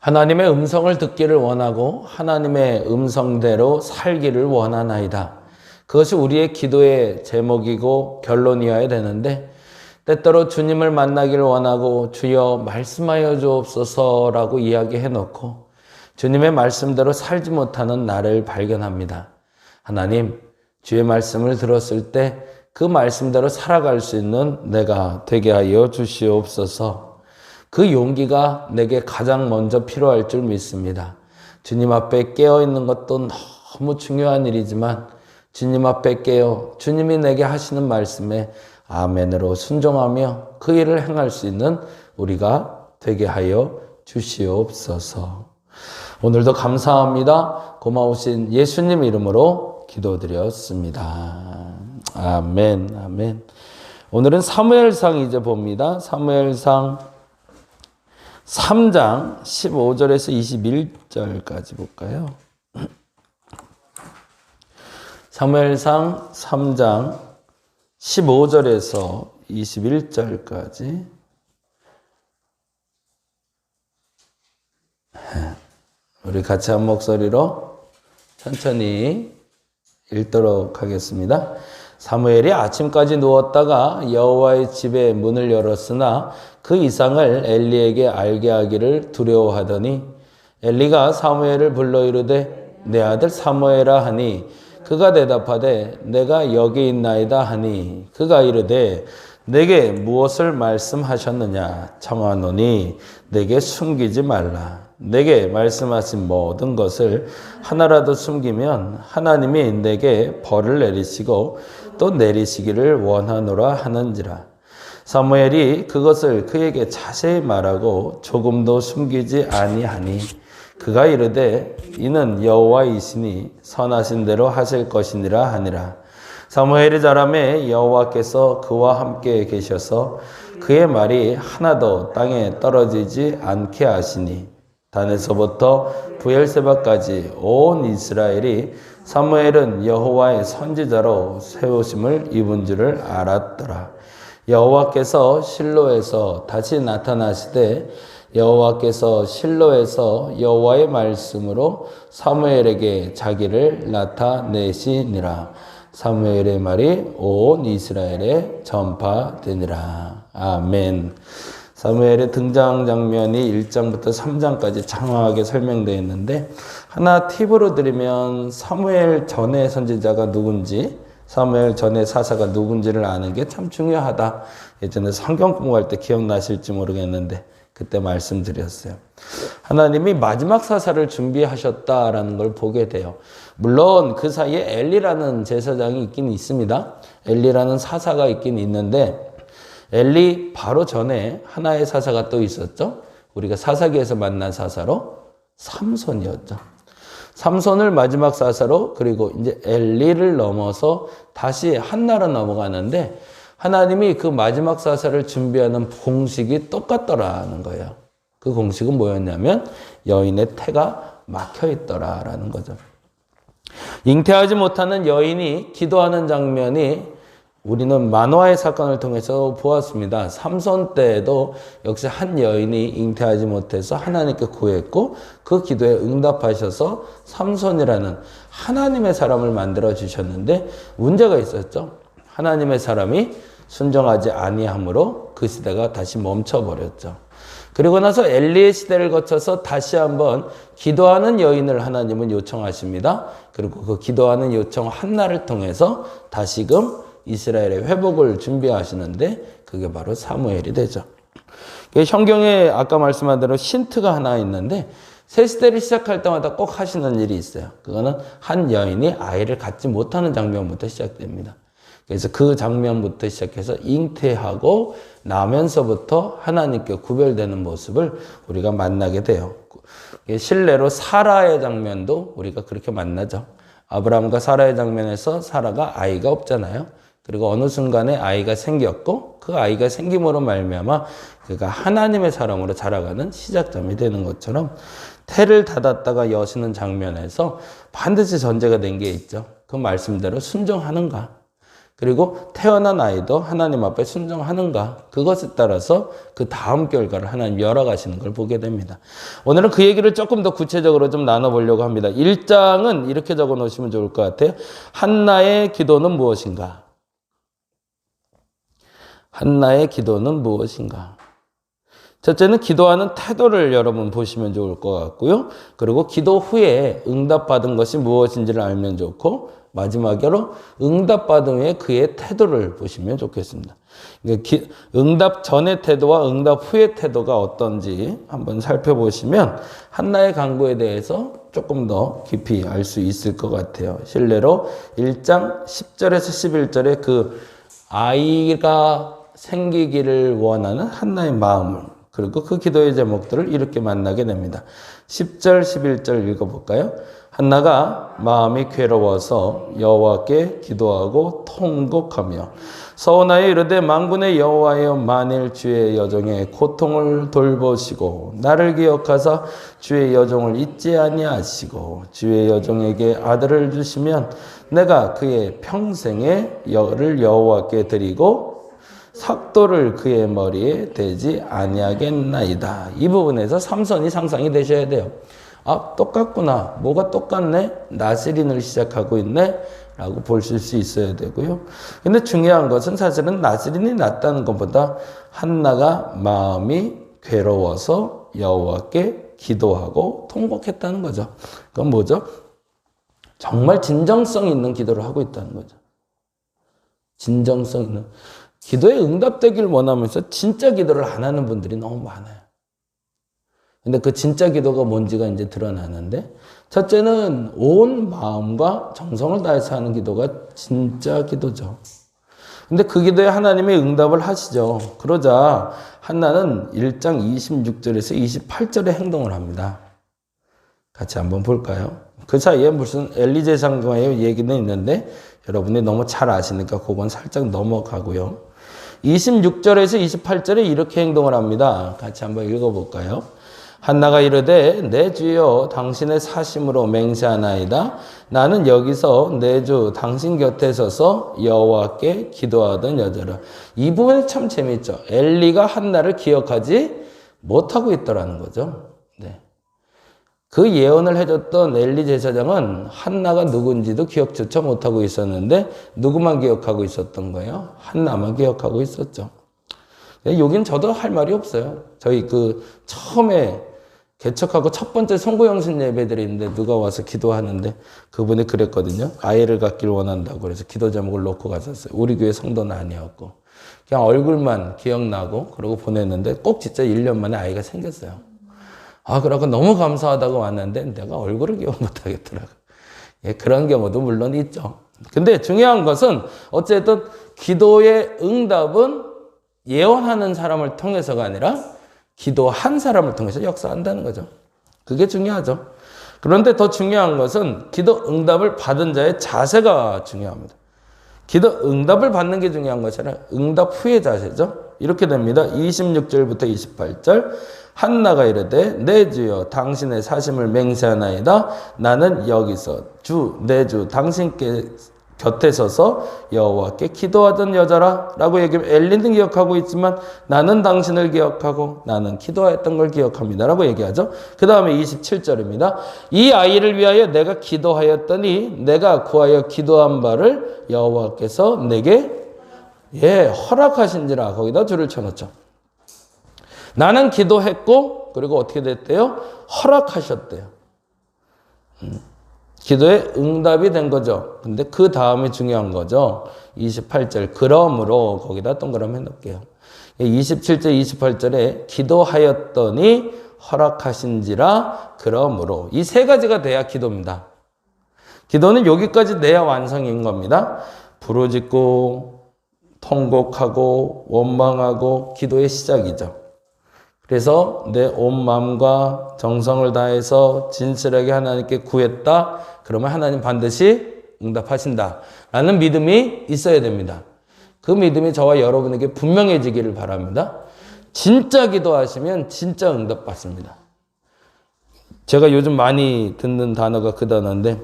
하나님의 음성을 듣기를 원하고 하나님의 음성대로 살기를 원하나이다. 그것이 우리의 기도의 제목이고 결론이어야 되는데, 때때로 주님을 만나기를 원하고 주여 말씀하여 주옵소서라고 이야기해놓고 주님의 말씀대로 살지 못하는 나를 발견합니다. 하나님, 주의 말씀을 들었을 때 그 말씀대로 살아갈 수 있는 내가 되게 하여 주시옵소서. 그 용기가 내게 가장 먼저 필요할 줄 믿습니다. 주님 앞에 깨어있는 것도 너무 중요한 일이지만 주님 앞에 깨어 주님이 내게 하시는 말씀에 아멘으로 순종하며 그 일을 행할 수 있는 우리가 되게 하여 주시옵소서. 오늘도 감사합니다. 고마우신 예수님 이름으로 기도드렸습니다. 아멘, 아멘. 오늘은 사무엘상 이제 봅니다. 사무엘상 3장 15절에서 21절까지 볼까요? 사무엘상 3장 15절에서 21절까지 우리 같이 한 목소리로 천천히 읽도록 하겠습니다. 사무엘이 아침까지 누웠다가 여호와의 집에 문을 열었으나 그 이상을 엘리에게 알게 하기를 두려워하더니 엘리가 사무엘을 불러 이르되 내 아들 사무엘아 하니 그가 대답하되 내가 여기 있나이다 하니 그가 이르되 내게 무엇을 말씀하셨느냐 청하노니 내게 숨기지 말라. 내게 말씀하신 모든 것을 하나라도 숨기면 하나님이 내게 벌을 내리시고 또 내리시기를 원하노라 하는지라. 사무엘이 그것을 그에게 자세히 말하고 조금도 숨기지 아니하니 그가 이르되 이는 여호와이시니 선하신 대로 하실 것이니라 하니라. 사무엘이 자라매 여호와께서 그와 함께 계셔서 그의 말이 하나도 땅에 떨어지지 않게 하시니 단에서부터 브엘세바까지 온 이스라엘이 사무엘은 여호와의 선지자로 세우심을 입은 줄을 알았더라. 여호와께서 실로에서 다시 나타나시되 여호와께서 실로에서 여호와의 말씀으로 사무엘에게 자기를 나타내시니라. 사무엘의 말이 온 이스라엘에 전파되니라. 아멘. 사무엘의 등장 장면이 1장부터 3장까지 장황하게 설명되어 있는데 하나 팁으로 드리면 사무엘 전의 선지자가 누군지 사무엘 전의 사사가 누군지를 아는 게 참 중요하다. 예전에 성경 공부할 때 기억나실지 모르겠는데 그때 말씀드렸어요. 하나님이 마지막 사사를 준비하셨다라는 걸 보게 돼요. 물론 그 사이에 엘리라는 제사장이 있긴 있습니다. 엘리라는 사사가 있긴 있는데 엘리 바로 전에 하나의 사사가 또 있었죠. 우리가 사사기에서 만난 사사로 삼손이었죠. 삼손을 마지막 사사로 그리고 이제 엘리를 넘어서 다시 한나로 넘어가는데 하나님이 그 마지막 사사를 준비하는 공식이 똑같더라는 거예요. 그 공식은 뭐였냐면 여인의 태가 막혀 있더라라는 거죠. 잉태하지 못하는 여인이 기도하는 장면이 우리는 만화의 사건을 통해서 보았습니다. 삼손 때에도 역시 한 여인이 잉태하지 못해서 하나님께 구했고 그 기도에 응답하셔서 삼손이라는 하나님의 사람을 만들어 주셨는데 문제가 있었죠. 하나님의 사람이 순종하지 아니함으로 그 시대가 다시 멈춰버렸죠. 그리고 나서 엘리의 시대를 거쳐서 다시 한번 기도하는 여인을 하나님은 요청하십니다. 그리고 그 기도하는 요청 한나를 통해서 다시금 이스라엘의 회복을 준비하시는데 그게 바로 사무엘이 되죠. 성경에 아까 말씀한 대로 힌트가 하나 있는데 새 시대를 시작할 때마다 꼭 하시는 일이 있어요. 그거는 한 여인이 아이를 갖지 못하는 장면부터 시작됩니다. 그래서 그 장면부터 시작해서 잉태하고 나면서부터 하나님께 구별되는 모습을 우리가 만나게 돼요. 실례로 사라의 장면도 우리가 그렇게 만나죠. 아브라함과 사라의 장면에서 사라가 아이가 없잖아요. 그리고 어느 순간에 아이가 생겼고 그 아이가 생김으로 말미암아 그가 하나님의 사람으로 자라가는 시작점이 되는 것처럼 태를 닫았다가 여시는 장면에서 반드시 전제가 된 게 있죠. 그 말씀대로 순종하는가. 그리고 태어난 아이도 하나님 앞에 순종하는가, 그것에 따라서 그 다음 결과를 하나님 열어가시는 걸 보게 됩니다. 오늘은 그 얘기를 조금 더 구체적으로 좀 나눠보려고 합니다. 1장은 이렇게 적어 놓으시면 좋을 것 같아요. 한나의 기도는 무엇인가? 한나의 기도는 무엇인가? 첫째는 기도하는 태도를 여러분 보시면 좋을 것 같고요. 그리고 기도 후에 응답받은 것이 무엇인지를 알면 좋고, 마지막으로 응답받은 후에 그의 태도를 보시면 좋겠습니다. 응답 전의 태도와 응답 후의 태도가 어떤지 한번 살펴보시면 한나의 간구에 대해서 조금 더 깊이 알 수 있을 것 같아요. 실례로 1장 10절에서 11절에 그 아이가 생기기를 원하는 한나의 마음을, 그리고 그 기도의 제목들을 이렇게 만나게 됩니다. 10절, 11절 읽어볼까요? 한나가 마음이 괴로워서 여호와께 기도하고 통곡하며 서원하여 이르되 만군의 여호와여, 만일 주의 여종의 고통을 돌보시고 나를 기억하사 주의 여종을 잊지 아니하시고 주의 여종에게 아들을 주시면 내가 그의 평생의 열을 여호와께 드리고 삭도를 그의 머리에 대지 아니하겠나이다. 이 부분에서 삼손이 상상이 되셔야 돼요. 아, 똑같구나. 뭐가 똑같네? 나스린을 시작하고 있네? 라고 보실 수 있어야 되고요. 근데 중요한 것은 사실은 나스린이 낫다는 것보다 한나가 마음이 괴로워서 여호와께 기도하고 통곡했다는 거죠. 그건 뭐죠? 정말 진정성 있는 기도를 하고 있다는 거죠. 진정성 있는. 기도에 응답되기를 원하면서 진짜 기도를 안 하는 분들이 너무 많아요. 근데 그 진짜 기도가 뭔지가 이제 드러나는데, 첫째는 온 마음과 정성을 다해서 하는 기도가 진짜 기도죠. 근데 그 기도에 하나님의 응답을 하시죠. 그러자 한나는 1장 26절에서 28절의 행동을 합니다. 같이 한번 볼까요? 그 사이에 무슨 엘리제 상과의 얘기는 있는데 여러분이 너무 잘 아시니까 그건 살짝 넘어가고요. 26절에서 28절에 이렇게 행동을 합니다. 같이 한번 읽어볼까요? 한나가 이르되 내 주여 당신의 사심으로 맹세하나이다. 나는 여기서 내 주 당신 곁에 서서 여호와께 기도하던 여자라. 이 부분이 참 재미있죠. 엘리가 한나를 기억하지 못하고 있더라는 거죠. 네. 그 예언을 해줬던 엘리 제사장은 한나가 누군지도 기억조차 못하고 있었는데 누구만 기억하고 있었던 거예요? 한나만 기억하고 있었죠. 여긴 저도 할 말이 없어요. 저희 처음에 개척하고 첫 번째 송구영신 예배드리는데 누가 와서 기도하는데 그분이 그랬거든요. 아이를 갖길 원한다고 그래서 기도 제목을 놓고 갔었어요. 우리 교회 성도는 아니었고 그냥 얼굴만 기억나고 그러고 보냈는데 꼭 진짜 1년 만에 아이가 생겼어요. 아, 그러고 너무 감사하다고 왔는데 내가 얼굴을 기억 못하겠더라고. 예, 그런 경우도 물론 있죠. 근데 중요한 것은 어쨌든 기도의 응답은 예언하는 사람을 통해서가 아니라 기도한 사람을 통해서 역사한다는 거죠. 그게 중요하죠. 그런데 더 중요한 것은 기도 응답을 받은 자의 자세가 중요합니다. 기도 응답을 받는 게 중요한 것이 아니라 응답 후의 자세죠. 이렇게 됩니다. 26절부터 28절. 한나가 이르되 내 주여 당신의 사심을 맹세하나이다. 나는 여기서 내 주 당신께 곁에 서서 여호와께 기도하던 여자라 라고 얘기하면 엘리는 기억하고 있지만 나는 당신을 기억하고 나는 기도했던 걸 기억합니다 라고 얘기하죠. 그 다음에 27절입니다. 이 아이를 위하여 내가 기도하였더니 내가 구하여 기도한 바를 여호와께서 내게 허락하신지라. 거기다 줄을 쳐놓죠. 나는 기도했고 그리고 어떻게 됐대요? 허락하셨대요. 기도에 응답이 된 거죠. 근데 그 다음에 중요한 거죠. 28절. 그러므로 거기다 동그라미 해놓을게요. 27절, 28절에 기도하였더니 허락하신지라 그러므로. 이 세 가지가 돼야 기도입니다. 기도는 여기까지 돼야 완성인 겁니다. 부르짖고 통곡하고 원망하고 기도의 시작이죠. 그래서 내 온 마음과 정성을 다해서 진실하게 하나님께 구했다. 그러면 하나님 반드시 응답하신다. 라는 믿음이 있어야 됩니다. 그 믿음이 저와 여러분에게 분명해지기를 바랍니다. 진짜 기도하시면 진짜 응답받습니다. 제가 요즘 많이 듣는 단어가 그 단어인데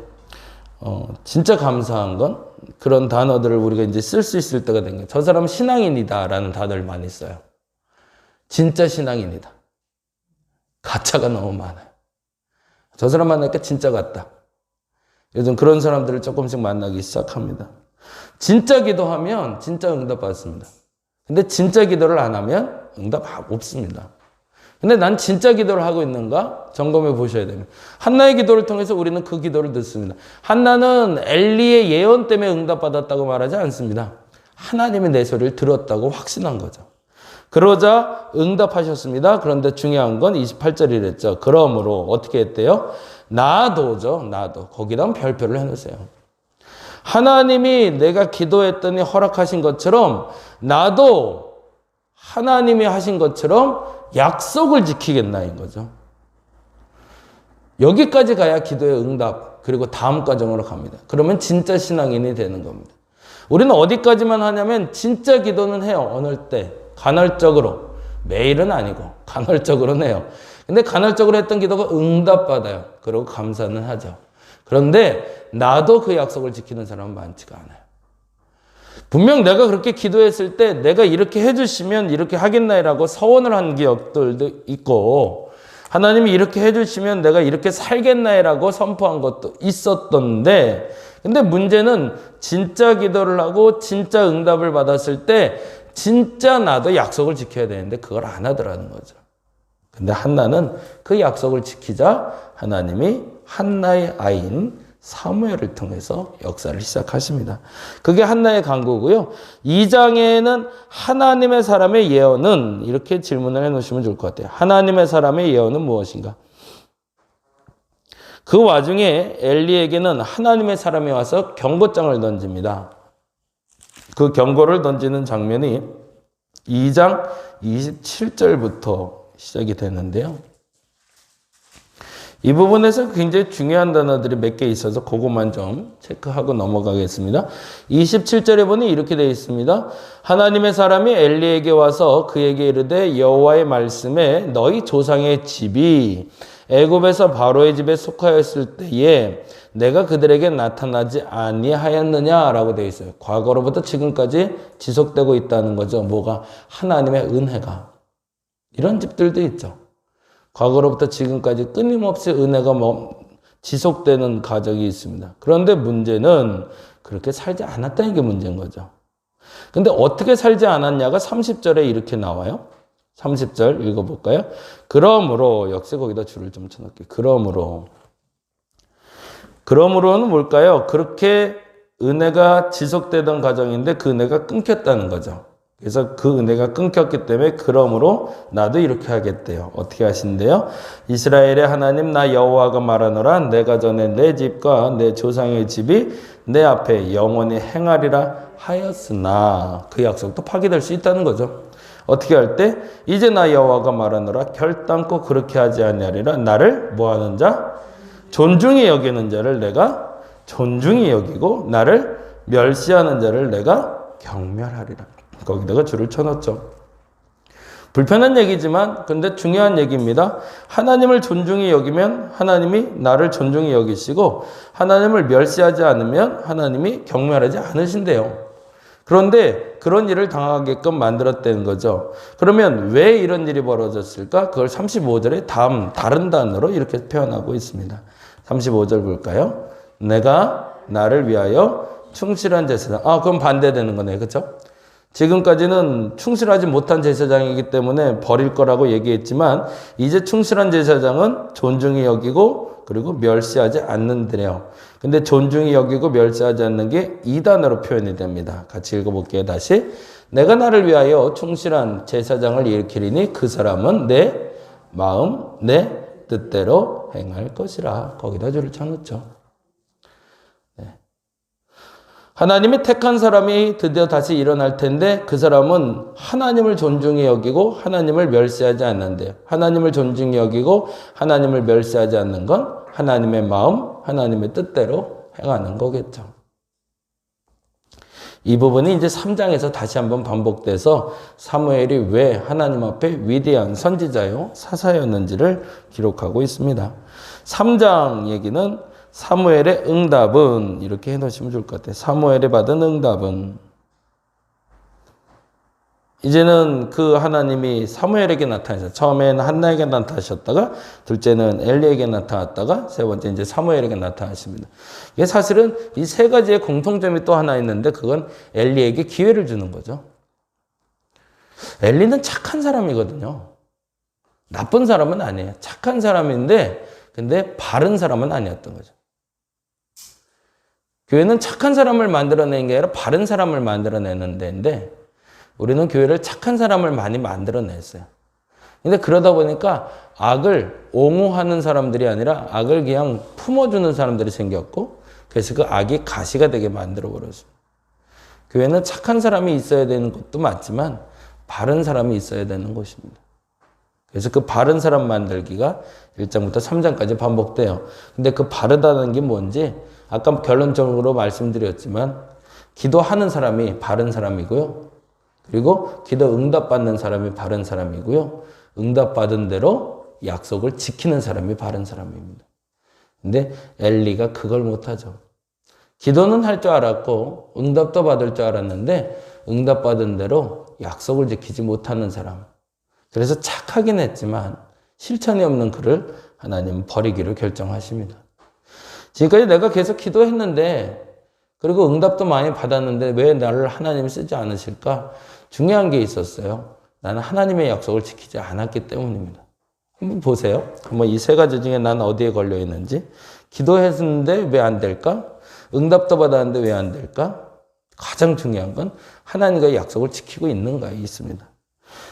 진짜 감사한 건 그런 단어들을 우리가 이제 쓸 수 있을 때가 된 거예요. 저 사람은 신앙인이다라는 단어를 많이 써요. 진짜 신앙인이다. 가짜가 너무 많아요. 저 사람 만나니까 진짜 같다. 요즘 그런 사람들을 조금씩 만나기 시작합니다. 진짜 기도하면 진짜 응답 받습니다. 근데 진짜 기도를 안 하면 응답 없습니다. 근데 난 진짜 기도를 하고 있는가? 점검해 보셔야 됩니다. 한나의 기도를 통해서 우리는 그 기도를 듣습니다. 한나는 엘리의 예언 때문에 응답받았다고 말하지 않습니다. 하나님이 내 소리를 들었다고 확신한 거죠. 그러자 응답하셨습니다. 그런데 중요한 건 28절이랬죠. 그러므로 어떻게 했대요? 나도. 거기다 별표를 해놓으세요. 하나님이 내가 기도했더니 허락하신 것처럼 나도 하나님이 하신 것처럼 약속을 지키겠나인 거죠. 여기까지 가야 기도의 응답, 그리고 다음 과정으로 갑니다. 그러면 진짜 신앙인이 되는 겁니다. 우리는 어디까지만 하냐면 진짜 기도는 해요. 어느 때 간헐적으로. 매일은 아니고 간헐적으로는 해요. 근데 간헐적으로 했던 기도가 응답받아요. 그리고 감사는 하죠. 그런데 나도 그 약속을 지키는 사람은 많지가 않아요. 분명 내가 그렇게 기도했을 때 내가 이렇게 해주시면 이렇게 하겠나이라고 서원을 한 기억들도 있고, 하나님이 이렇게 해주시면 내가 이렇게 살겠나이라고 선포한 것도 있었던데, 근데 문제는 진짜 기도를 하고 진짜 응답을 받았을 때 진짜 나도 약속을 지켜야 되는데 그걸 안 하더라는 거죠. 근데 한나는 그 약속을 지키자 하나님이 한나의 아이인 사무엘을 통해서 역사를 시작하십니다. 그게 한나의 간구고요. 2장에는 하나님의 사람의 예언은, 이렇게 질문을 해놓으시면 좋을 것 같아요. 하나님의 사람의 예언은 무엇인가? 그 와중에 엘리에게는 하나님의 사람이 와서 경고장을 던집니다. 그 경고를 던지는 장면이 2장 27절부터 시작이 되는데요. 이 부분에서 굉장히 중요한 단어들이 몇 개 있어서 그것만 좀 체크하고 넘어가겠습니다. 27절에 보니 이렇게 되어 있습니다. 하나님의 사람이 엘리에게 와서 그에게 이르되 여호와의 말씀에 너희 조상의 집이 애굽에서 바로의 집에 속하였을 때에 내가 그들에게 나타나지 아니하였느냐라고 되어 있어요. 과거로부터 지금까지 지속되고 있다는 거죠. 뭐가? 하나님의 은혜가. 이런 집들도 있죠. 과거로부터 지금까지 끊임없이 은혜가 지속되는 가정이 있습니다. 그런데 문제는 그렇게 살지 않았다는 게 문제인 거죠. 근데 어떻게 살지 않았냐가 30절에 이렇게 나와요. 30절 읽어볼까요? 그러므로, 역시 거기다 줄을 좀 쳐놓을게요. 그러므로는 뭘까요? 그렇게 은혜가 지속되던 가정인데 그 은혜가 끊겼다는 거죠. 그래서 그 은혜가 끊겼기 때문에 그러므로 나도 이렇게 하겠대요. 어떻게 하신대요? 이스라엘의 하나님 나 여호와가 말하노라 내가 전에 내 집과 내 조상의 집이 내 앞에 영원히 행하리라 하였으나, 그 약속도 파기될 수 있다는 거죠. 어떻게 할 때? 이제 나 여호와가 말하노라 결단코 그렇게 하지 아니하리라. 나를 뭐하는 자? 존중히 여기는 자를 내가 존중히 여기고 나를 멸시하는 자를 내가 경멸하리라. 거기다가 줄을 쳐놨죠. 불편한 얘기지만 근데 중요한 얘기입니다. 하나님을 존중히 여기면 하나님이 나를 존중히 여기시고, 하나님을 멸시하지 않으면 하나님이 경멸하지 않으신대요. 그런데 그런 일을 당하게끔 만들었다는 거죠. 그러면 왜 이런 일이 벌어졌을까? 그걸 35절에 다른 단어로 이렇게 표현하고 있습니다. 35절 볼까요? 내가 나를 위하여 충실한 제사장. 그럼 반대되는 거네요. 그렇죠? 지금까지는 충실하지 못한 제사장이기 때문에 버릴 거라고 얘기했지만, 이제 충실한 제사장은 존중히 여기고 그리고 멸시하지 않는데요. 근데 존중히 여기고 멸시하지 않는 게 이 단어로 표현이 됩니다. 같이 읽어볼게요. 다시. 내가 나를 위하여 충실한 제사장을 일으키리니 그 사람은 내 마음, 내 뜻대로 행할 것이라. 거기다 줄을 쳐놓죠. 하나님이 택한 사람이 드디어 다시 일어날 텐데 그 사람은 하나님을 존중히 여기고 하나님을 멸시하지 않는데요. 하나님을 존중히 여기고 하나님을 멸시하지 않는 건 하나님의 마음, 하나님의 뜻대로 행하는 거겠죠. 이 부분이 이제 3장에서 다시 한번 반복돼서 사무엘이 왜 하나님 앞에 위대한 선지자요, 사사였는지를 기록하고 있습니다. 3장 얘기는 사무엘의 응답은 이렇게 해놓으시면 좋을 것 같아요. 사무엘이 받은 응답은 이제는 그 하나님이 사무엘에게 나타나셨어요. 처음에는 한나에게 나타나셨다가 둘째는 엘리에게 나타났다가 세 번째 이제 사무엘에게 나타나십니다. 이게 사실은 이 세 가지의 공통점이 또 하나 있는데 그건 엘리에게 기회를 주는 거죠. 엘리는 착한 사람이거든요. 나쁜 사람은 아니에요. 착한 사람인데 근데 바른 사람은 아니었던 거죠. 교회는 착한 사람을 만들어내는 게 아니라 바른 사람을 만들어내는 데인데 우리는 교회를 착한 사람을 많이 만들어냈어요. 근데 그러다 보니까 악을 옹호하는 사람들이 아니라 악을 그냥 품어주는 사람들이 생겼고 그래서 그 악이 가시가 되게 만들어버렸어요. 교회는 착한 사람이 있어야 되는 것도 맞지만 바른 사람이 있어야 되는 곳입니다. 그래서 그 바른 사람 만들기가 1장부터 3장까지 반복돼요. 근데 그 바르다는 게 뭔지 아까 결론적으로 말씀드렸지만 기도하는 사람이 바른 사람이고요. 그리고 기도 응답받는 사람이 바른 사람이고요. 응답받은 대로 약속을 지키는 사람이 바른 사람입니다. 근데 엘리가 그걸 못하죠. 기도는 할 줄 알았고 응답도 받을 줄 알았는데 응답받은 대로 약속을 지키지 못하는 사람. 그래서 착하긴 했지만 실천이 없는 그를 하나님은 버리기로 결정하십니다. 지금까지 내가 계속 기도했는데 그리고 응답도 많이 받았는데 왜 나를 하나님이 쓰지 않으실까? 중요한 게 있었어요. 나는 하나님의 약속을 지키지 않았기 때문입니다. 한번 보세요. 한번 이 세 가지 중에 난 어디에 걸려 있는지. 기도했는데 왜 안 될까? 응답도 받았는데 왜 안 될까? 가장 중요한 건 하나님과의 약속을 지키고 있는가에 있습니다.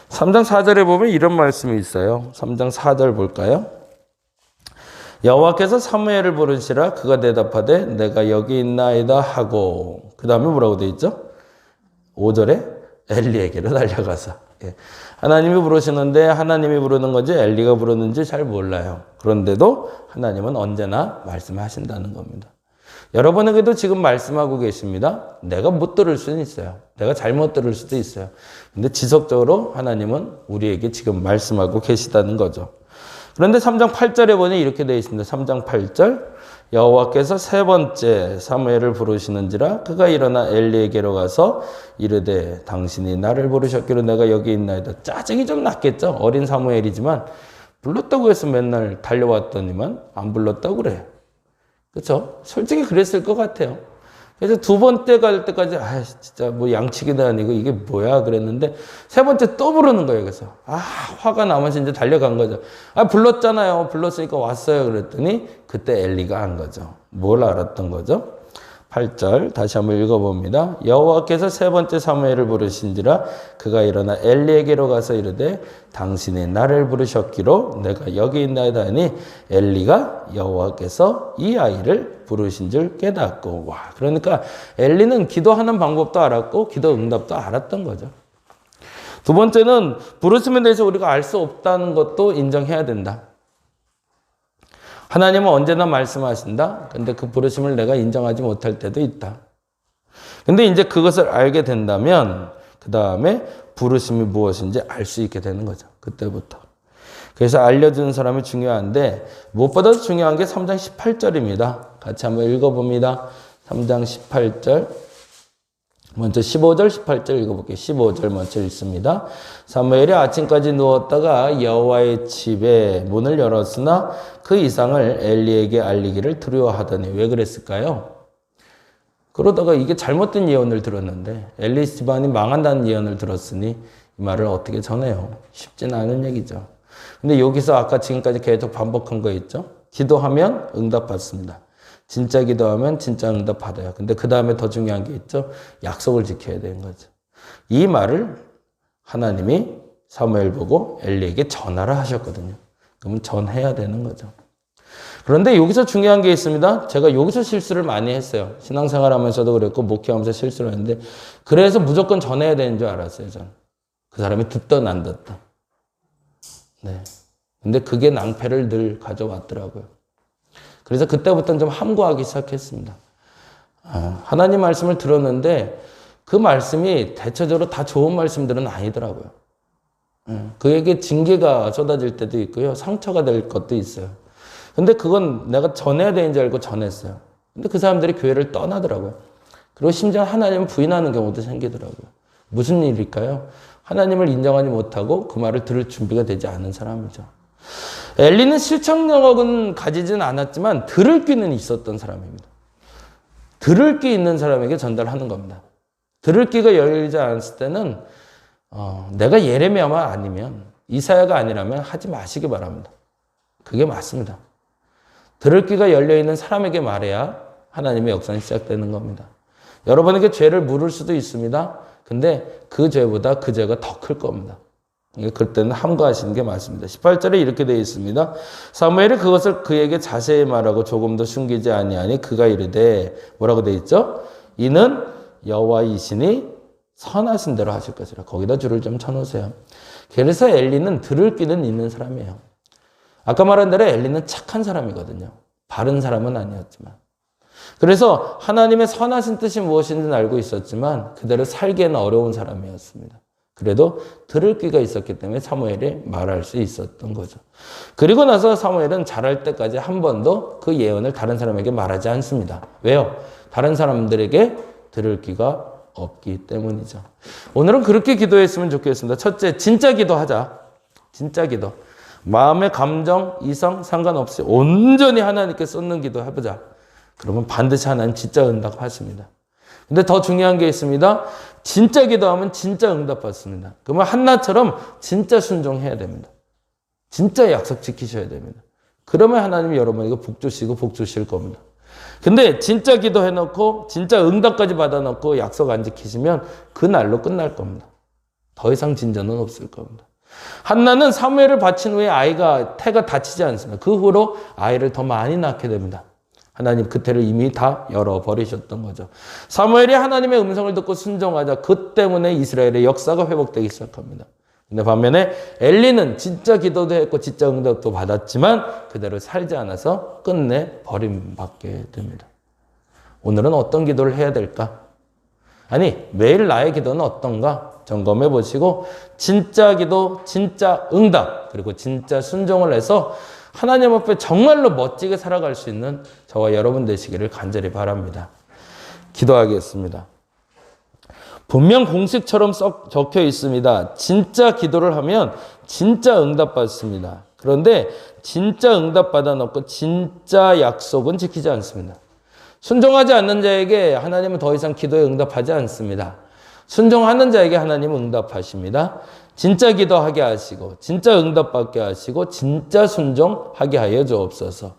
3장 4절에 보면 이런 말씀이 있어요. 3장 4절 볼까요? 여호와께서 사무엘을 부르시라 그가 대답하되 내가 여기 있나이다 하고 그 다음에 뭐라고 되어 있죠? 5절에 엘리에게로 달려가서 하나님이 부르시는데 하나님이 부르는 건지 엘리가 부르는지 잘 몰라요. 그런데도 하나님은 언제나 말씀하신다는 겁니다. 여러분에게도 지금 말씀하고 계십니다. 내가 못 들을 수는 있어요. 내가 잘못 들을 수도 있어요. 근데 지속적으로 하나님은 우리에게 지금 말씀하고 계시다는 거죠. 그런데 3장 8절에 보니 이렇게 되어 있습니다. 3장 8절 여호와께서 세 번째 사무엘을 부르시는지라 그가 일어나 엘리에게로 가서 이르되 당신이 나를 부르셨기로 내가 여기 있나이다. 짜증이 좀 났겠죠. 어린 사무엘이지만 불렀다고 해서 맨날 달려왔더니만 안 불렀다고 그래. 그렇죠? 솔직히 그랬을 것 같아요. 그래서 두 번째 갈 때까지 진짜 뭐 양치기도 아니고 이게 뭐야 그랬는데 세 번째 또 부르는 거예요. 그래서 화가 나면서 이제 달려간 거죠. 불렀잖아요. 불렀으니까 왔어요. 그랬더니 그때 엘리가 한 거죠. 뭘 알았던 거죠? 8절 다시 한번 읽어봅니다. 여호와께서 세 번째 사무엘을 부르신지라 그가 일어나 엘리에게로 가서 이르되 당신이 나를 부르셨기로 내가 여기 있나이다 하니 엘리가 여호와께서 이 아이를 부르신 줄 깨닫고 그러니까 엘리는 기도하는 방법도 알았고 기도 응답도 알았던 거죠. 두 번째는 부르심에 대해서 우리가 알 수 없다는 것도 인정해야 된다. 하나님은 언제나 말씀하신다. 근데 그 부르심을 내가 인정하지 못할 때도 있다. 근데 이제 그것을 알게 된다면 그 다음에 부르심이 무엇인지 알 수 있게 되는 거죠. 그때부터. 그래서 알려주는 사람이 중요한데 무엇보다도 중요한 게 3장 18절입니다. 같이 한번 읽어봅니다. 3장 18절. 먼저 15절, 18절 읽어볼게요. 15절 먼저 읽습니다. 사무엘이 아침까지 누웠다가 여호와의 집에 문을 열었으나 그 이상을 엘리에게 알리기를 두려워하더니 왜 그랬을까요? 그러다가 이게 잘못된 예언을 들었는데 엘리 집안이 망한다는 예언을 들었으니 이 말을 어떻게 전해요? 쉽지는 않은 얘기죠. 근데 여기서 아까 지금까지 계속 반복한 거 있죠? 기도하면 응답받습니다. 진짜 기도하면 진짜 응답 받아요. 근데 그 다음에 더 중요한 게 있죠. 약속을 지켜야 되는 거죠. 이 말을 하나님이 사무엘 보고 엘리에게 전하라 하셨거든요. 그러면 전해야 되는 거죠. 그런데 여기서 중요한 게 있습니다. 제가 여기서 실수를 많이 했어요. 신앙생활 하면서도 그랬고 목회하면서 실수를 했는데 그래서 무조건 전해야 되는 줄 알았어요. 저는. 그 사람이 듣든 안 듣든. 네. 근데 그게 낭패를 늘 가져왔더라고요. 그래서 그때부터는 좀 함구하기 시작했습니다. 하나님 말씀을 들었는데 그 말씀이 대체적으로 다 좋은 말씀들은 아니더라고요. 그에게 징계가 쏟아질 때도 있고요. 상처가 될 것도 있어요. 근데 그건 내가 전해야 되는 줄 알고 전했어요. 근데 그 사람들이 교회를 떠나더라고요. 그리고 심지어 하나님을 부인하는 경우도 생기더라고요. 무슨 일일까요? 하나님을 인정하지 못하고 그 말을 들을 준비가 되지 않은 사람이죠. 엘리는 실천력은 가지진 않았지만 들을 귀는 있었던 사람입니다. 들을 귀 있는 사람에게 전달하는 겁니다. 들을 귀가 열리지 않았을 때는 내가 예레미야만 아니면 이사야가 아니라면 하지 마시기 바랍니다. 그게 맞습니다. 들을 귀가 열려있는 사람에게 말해야 하나님의 역사는 시작되는 겁니다. 여러분에게 죄를 물을 수도 있습니다. 근데 그 죄보다 그 죄가 더 클 겁니다. 그때는 함구하시는 게 맞습니다. 18절에 이렇게 되어 있습니다. 사무엘이 그것을 그에게 자세히 말하고 조금 더 숨기지 아니하니 그가 이르되 뭐라고 되어 있죠? 이는 여호와이시니 선하신 대로 하실 것이라. 거기다 줄을 좀 쳐놓으세요. 그래서 엘리는 들을 귀는 있는 사람이에요. 아까 말한 대로 엘리는 착한 사람이거든요. 바른 사람은 아니었지만. 그래서 하나님의 선하신 뜻이 무엇인지는 알고 있었지만 그대로 살기에는 어려운 사람이었습니다. 그래도 들을 귀가 있었기 때문에 사무엘이 말할 수 있었던 거죠. 그리고 나서 사무엘은 자랄 때까지 한 번도 그 예언을 다른 사람에게 말하지 않습니다. 왜요? 다른 사람들에게 들을 귀가 없기 때문이죠. 오늘은 그렇게 기도했으면 좋겠습니다. 첫째, 진짜 기도하자. 진짜 기도. 마음의 감정, 이성 상관없이 온전히 하나님께 쏟는 기도 해보자. 그러면 반드시 하나님 진짜 응답하십니다. 근데 더 중요한 게 있습니다. 진짜 기도하면 진짜 응답받습니다. 그러면 한나처럼 진짜 순종해야 됩니다. 진짜 약속 지키셔야 됩니다. 그러면 하나님이 여러분에게 복 주시고 복 주실 겁니다. 근데 진짜 기도해놓고 진짜 응답까지 받아놓고 약속 안 지키시면 그날로 끝날 겁니다. 더 이상 진전은 없을 겁니다. 한나는 사무엘을 바친 후에 태가 다치지 않습니다. 그 후로 아이를 더 많이 낳게 됩니다. 하나님 그 태를 이미 다 열어버리셨던 거죠. 사무엘이 하나님의 음성을 듣고 순종하자 그 때문에 이스라엘의 역사가 회복되기 시작합니다. 근데 반면에 엘리는 진짜 기도도 했고 진짜 응답도 받았지만 그대로 살지 않아서 끝내 버림받게 됩니다. 오늘은 어떤 기도를 해야 될까? 아니, 매일 나의 기도는 어떤가? 점검해 보시고 진짜 기도, 진짜 응답, 그리고 진짜 순종을 해서 하나님 앞에 정말로 멋지게 살아갈 수 있는 저와 여러분 되시기를 간절히 바랍니다. 기도하겠습니다. 분명 공식처럼 적혀 있습니다. 진짜 기도를 하면 진짜 응답받습니다. 그런데 진짜 응답받아 놓고 진짜 약속은 지키지 않습니다. 순종하지 않는 자에게 하나님은 더 이상 기도에 응답하지 않습니다. 순종하는 자에게 하나님은 응답하십니다. 진짜 기도하게 하시고 진짜 응답받게 하시고 진짜 순종하게 하여 주옵소서.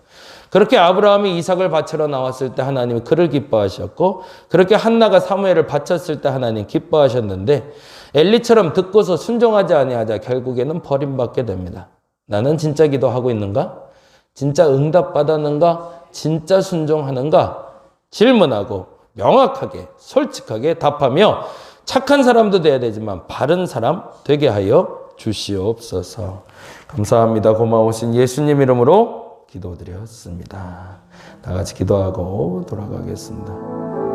그렇게 아브라함이 이삭을 바치러 나왔을 때 하나님이 그를 기뻐하셨고 그렇게 한나가 사무엘을 바쳤을 때 하나님 기뻐하셨는데 엘리처럼 듣고서 순종하지 아니하자 결국에는 버림받게 됩니다. 나는 진짜 기도하고 있는가? 진짜 응답받았는가? 진짜 순종하는가? 질문하고 명확하게 솔직하게 답하며 착한 사람도 돼야 되지만 바른 사람 되게 하여 주시옵소서. 감사합니다. 고마우신 예수님 이름으로 기도드렸습니다. 다 같이 기도하고 돌아가겠습니다.